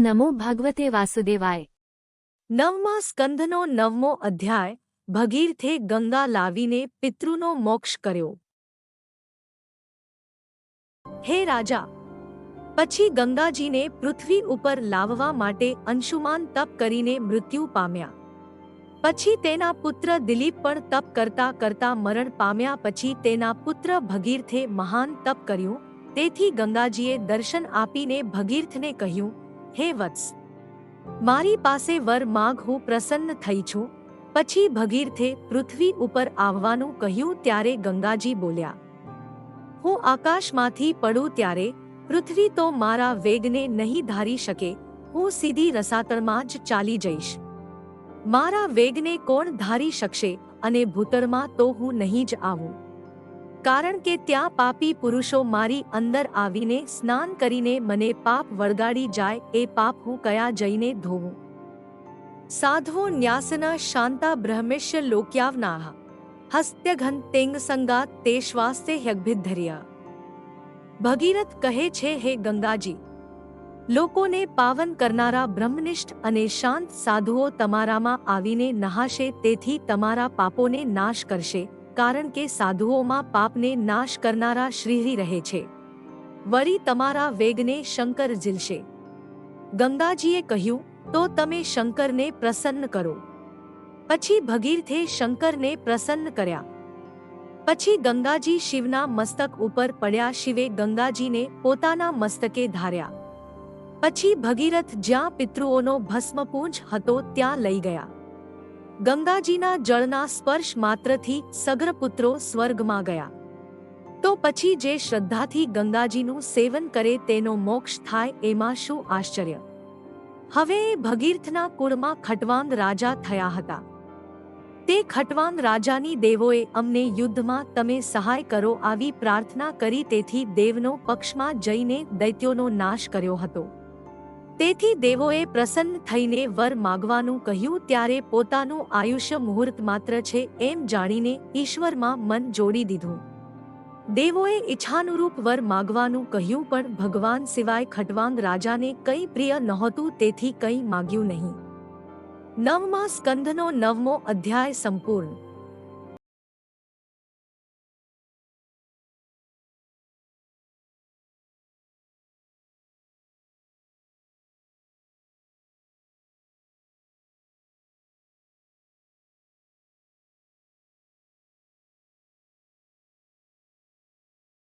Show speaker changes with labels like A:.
A: નમો ભગવતે વાસુદેવાય।
B: નવમા સ્કંધનો 9મો અધ્યાય। ભગીરથે ગંગા લાવીને પિતૃનો મોક્ષ કર્યો। હે રાજા, પછી ગંગાજીને પૃથ્વી ઉપર લાવવા માટે અંશુમાન તપ કરીને મૃત્યુ પામ્યા। પછી તેના પુત્ર દિલીપ પણ તપ કરતા કરતા મરણ પામ્યા। પછી તેના પુત્ર ભગીરથે મહાન તપ કર્યું। તેથી ગંગાજીએ દર્શન આપીને ભગીરથને કહ્યું, હે વત્સ, મારી પાસે વર માગ, હું પ્રસન્ન થઈ છું। પછી ભગીરથે પૃથ્વી ઉપર આવવાનું કહ્યું ત્યારે ગંગાજી બોલ્યા, હું આકાશમાંથી પડું ત્યારે પૃથ્વી તો મારા વેગને નહીં ધારી શકે। હું સીધી રસાતળમાં જ ચાલી જઈશ। મારા વેગને કોણ ધારી શકશે? અને ભૂતળમાં તો હું નહીં જ આવું, કારણ કે ત્યાં પાપી પુરુષો મારી અંદર આવીને સ્નાન કરીને મને પાપ વળગાડી જાય। એ પાપ હું કયા જઈને ધોવું? સાધવો ન્યાસના શાંતા બ્રહ્મેશ્ય લોક્યાવનાહ હસ્ત્યઘન તેંગ સંગાત તે શ્વાસે યજ્ઞિધર્ય। ભગીરથ કહે છે, હે ગંગાજી, લોકોને પાવન કરનારા બ્રહ્મનિષ્ઠ અને શાંત સાધુઓ તમારામાં આવીને નહાશે, તેથી તમારા પાપોને નાશ કરશે, કારણ કે સાધુઓમાં પાપને નાશ કરનારા શ્રીહરિ રહે છે। વળી તમારા વેગને શંકર ઝીલશે। ગંગાજીએ કહ્યું, તો તમે શંકરને પ્રસન્ન કરો। પછી ભગીરથે શંકરને પ્રસન્ન કર્યા। પછી ગંગાજી શિવના મસ્તક ઉપર પડ્યા। શિવે ગંગાજીને પોતાના મસ્તકે ધાર્યા। પછી ભગીરથ જ્યાં પિતૃઓનો ભસ્મપુંજ હતો ત્યાં લઈ ગયા। ગંગાજીના જળના સ્પર્શ માત્રથી સગ્ર પુત્રો સ્વર્ગમાં ગયા। તો પછી જે શ્રદ્ધાથી ગંગાજીનું સેવન કરે તેનો મોક્ષ થાય, એમાં શું આશ્ચર્ય? હવે એ ભગીરથના કુળમાં ખટવાંગ રાજા થયા હતા। તે ખટવાંગ રાજાની દેવોએ અમને યુદ્ધમાં તમે સહાય કરો આવી પ્રાર્થના કરી। તેથી દેવનો પક્ષમાં જઈને દૈત્યોનો નાશ કર્યો હતો। તેથી દેવોએ પ્રસન્ન થઈને વર માગવાનું કહ્યું। ત્યારે પોતાનું આયુષ્ય મુહૂર્ત માત્ર છે એમ જાણીને ઈશ્વરમાં મન જોડી દીધું। દેવોએ ઈચ્છાનુરૂપ વર માગવાનું કહ્યું, પણ ભગવાન સિવાય ખટવાંગ રાજાને કંઈ પ્રિય નહોતું, તેથી કંઈ માગ્યું નહીં। નવમા સ્કંધનો 9મો અધ્યાય સંપૂર્ણ।